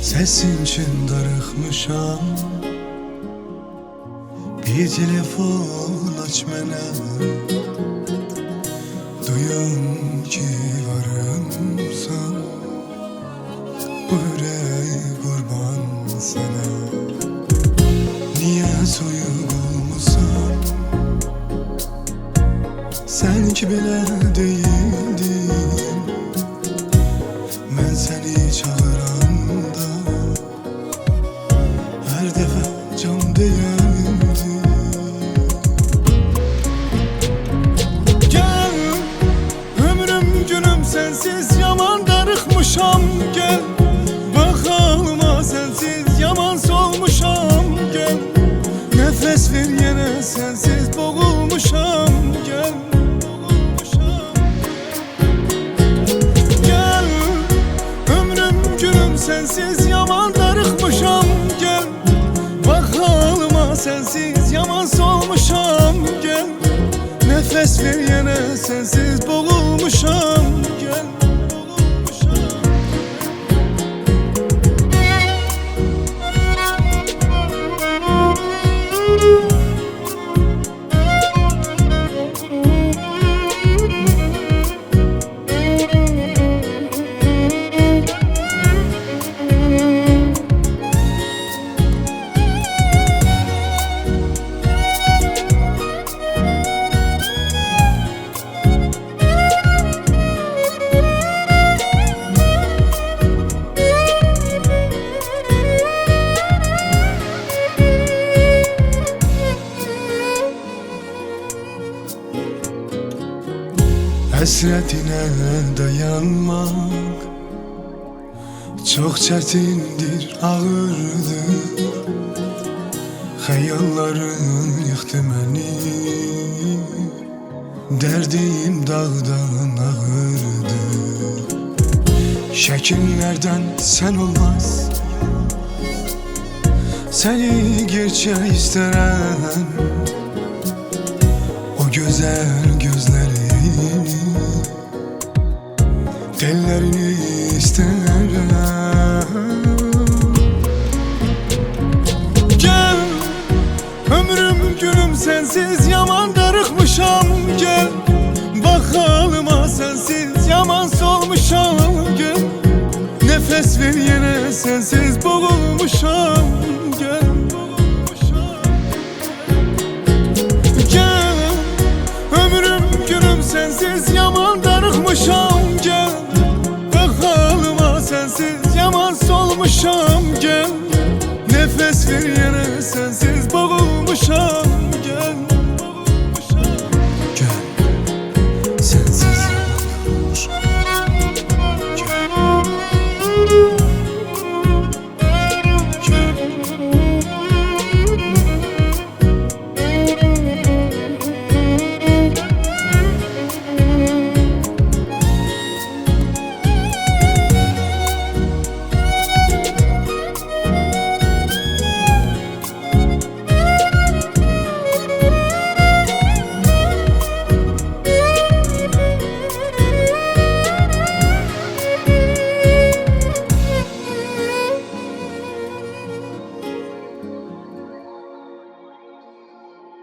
Sesin için darıxmışam. Bir telefon aç mənə, duyum ki varımsan. Bu ürək qurban sənə. Niyə soyuq olmusan? Sən ki belə deyildin. Mən səni çağıranda hər dəfə can deyərdin. Gəl, ömrüm günüm sənsiz yaman darıxmışam. Gəl, baxalma sənsiz yaman solmuşam. Gəl, nəfəs ver yenə sənsiz boğulmuşam. Gəl, sensiz yaman darıxmışam. Gel, baxalıma sensiz yaman solmuşam. Gel, nəfəs ver yenə sensiz boğulmuşam. Gel, həsrətinə dayanmaq çox çətindir, ağırdır. Xəyalların yıxdı məni, dərdim dağdan ağırdır. Şəkillərdən sən olmaz, səni gerçək istərəm. O gözəl gözləri, tellerini isterim. Gel, ömrüm günüm sensiz yaman darıxmışam. Gel, baxalıma sensiz yaman solmuşam. Gel, nəfəs ver yenə sensiz boğulmuşam. Gel, gel, ömrüm günüm sensiz yaman darıxmışam. Gel, baxalıma sensiz yaman solmuşam. Gel, nəfəs ver yenə sensiz boğulmuşam.